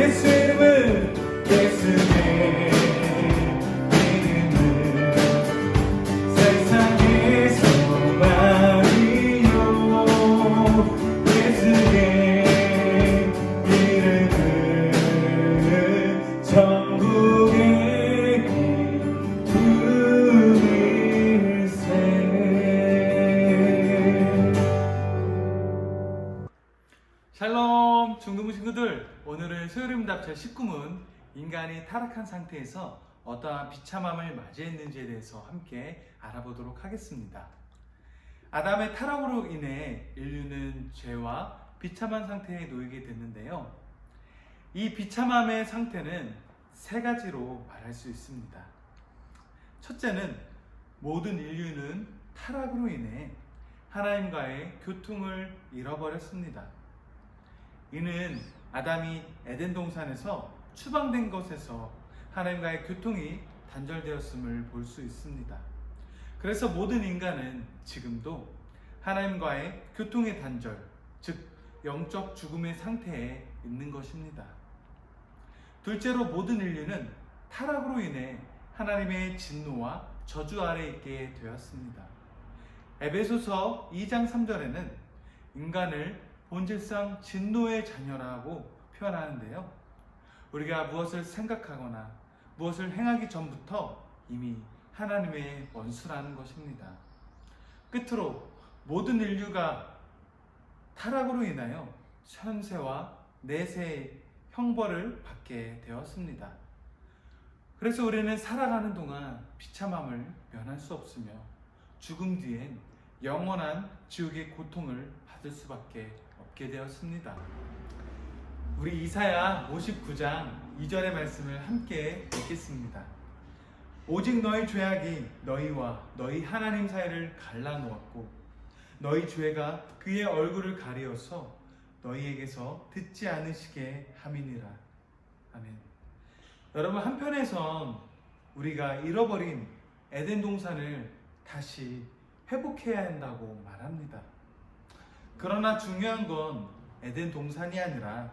예수 이름은 예수의 이름은 세상의 소망이요 예수의 이름은 천국의 기쁨일세. 샬롬 중등부 친구들, 오늘은 소요림답 제19문 인간이 타락한 상태에서 어떠한 비참함을 맞이했는지에 대해서 함께 알아보도록 하겠습니다. 아담의 타락으로 인해 인류는 죄와 비참한 상태에 놓이게 됐는데요. 이 비참함의 상태는 세 가지로 말할 수 있습니다. 첫째는 모든 인류는 타락으로 인해 하나님과의 교통을 잃어버렸습니다. 이는 아담이 에덴 동산에서 추방된 것에서 하나님과의 교통이 단절되었음을 볼 수 있습니다. 그래서 모든 인간은 지금도 하나님과의 교통의 단절, 즉 영적 죽음의 상태에 있는 것입니다. 둘째로 모든 인류는 타락으로 인해 하나님의 진노와 저주 아래 있게 되었습니다. 에베소서 2장 3절에는 인간을 본질상 진노의 자녀라고 표현하는데요. 우리가 무엇을 생각하거나 무엇을 행하기 전부터 이미 하나님의 원수라는 것입니다. 끝으로 모든 인류가 타락으로 인하여 현세와 내세의 형벌을 받게 되었습니다. 그래서 우리는 살아가는 동안 비참함을 면할 수 없으며 죽음 뒤엔 영원한 지옥의 고통을 받을 수밖에 없게 되었습니다. 우리 이사야 59장 2절의 말씀을 함께 읽겠습니다. 오직 너희 죄악이 너희와 너희 하나님 사이를 갈라놓았고 너희 죄가 그의 얼굴을 가리어서 너희에게서 듣지 않으시게 함이니라. 아멘. 여러분, 한편에선 우리가 잃어버린 에덴 동산을 다시 회복해야 한다고 말합니다. 그러나 중요한 건 에덴 동산이 아니라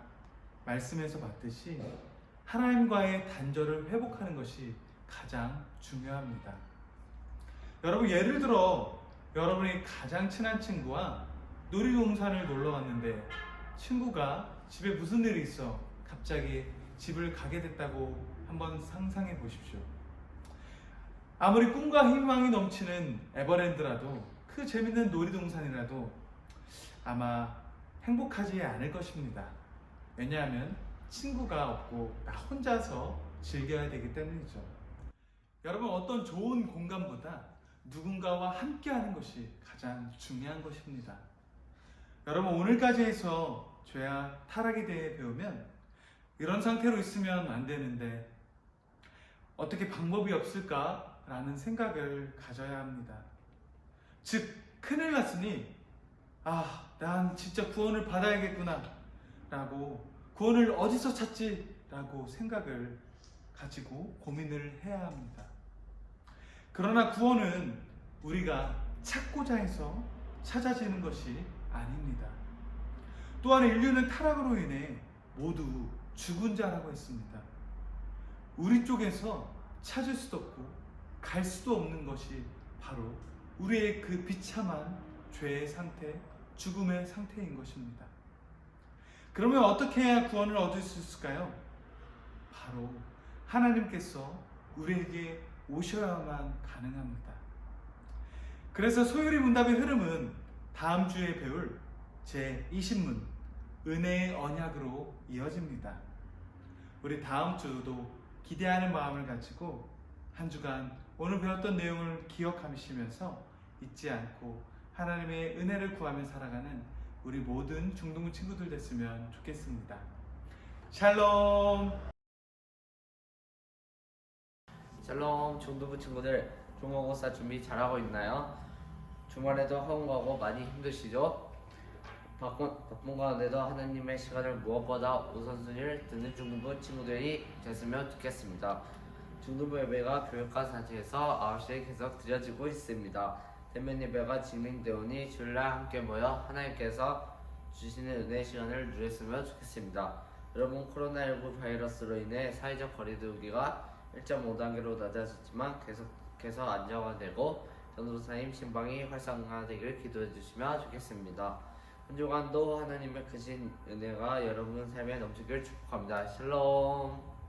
말씀에서 봤듯이 하나님과의 단절을 회복하는 것이 가장 중요합니다. 여러분, 예를 들어 여러분이 가장 친한 친구와 놀이동산을 놀러 갔는데 친구가 집에 무슨 일이 있어 갑자기 집을 가게 됐다고 한번 상상해 보십시오. 아무리 꿈과 희망이 넘치는 에버랜드라도, 그 재밌는 놀이동산이라도 아마 행복하지 않을 것입니다. 왜냐하면 친구가 없고 나 혼자서 즐겨야 되기 때문이죠. 여러분, 어떤 좋은 공간보다 누군가와 함께하는 것이 가장 중요한 것입니다. 여러분, 오늘까지 해서 죄와 타락에 대해 배우면 이런 상태로 있으면 안 되는데 어떻게 방법이 없을까라는 생각을 가져야 합니다. 즉, 큰일 났으니 난 진짜 구원을 받아야겠구나 라고, 구원을 어디서 찾지? 라고 생각을 가지고 고민을 해야 합니다. 그러나 구원은 우리가 찾고자 해서 찾아지는 것이 아닙니다. 또한 인류는 타락으로 인해 모두 죽은 자라고 했습니다. 우리 쪽에서 찾을 수도 없고 갈 수도 없는 것이 바로 우리의 그 비참한 죄의 상태, 죽음의 상태인 것입니다. 그러면 어떻게 해야 구원을 얻을 수 있을까요? 바로 하나님께서 우리에게 오셔야만 가능합니다. 그래서 소요리 문답의 흐름은 다음 주에 배울 제20문 은혜의 언약으로 이어집니다. 우리 다음 주도 기대하는 마음을 가지고 한 주간 오늘 배웠던 내용을 기억하시면서 잊지 않고 하나님의 은혜를 구하며 살아가는 우리 모든 중등부 친구들 됐으면 좋겠습니다. 샬롬. 샬롬 중등부 친구들, 중간고사 준비 잘하고 있나요? 주말에도 학원 가고 많이 힘드시죠? 바쁜 가운데도 하나님의 시간을 무엇보다 우선순위를 두는 중등부 친구들이 됐으면 좋겠습니다. 중등부 예배가 교육과 단체에서 9시에 계속 드려지고 있습니다. 대면 예배가 진행되오니 주일날 함께 모여 하나님께서 주시는 은혜의 시간을 누렸으면 좋겠습니다. 여러분, 코로나19 바이러스로 인해 사회적 거리두기가 1.5단계로 낮아졌지만 계속해서 안정화되고 전도사님 신방이 활성화되길 기도해 주시면 좋겠습니다. 한 주간도 하나님의 크신 은혜가 여러분 삶에 넘치길 축복합니다. 샬롬.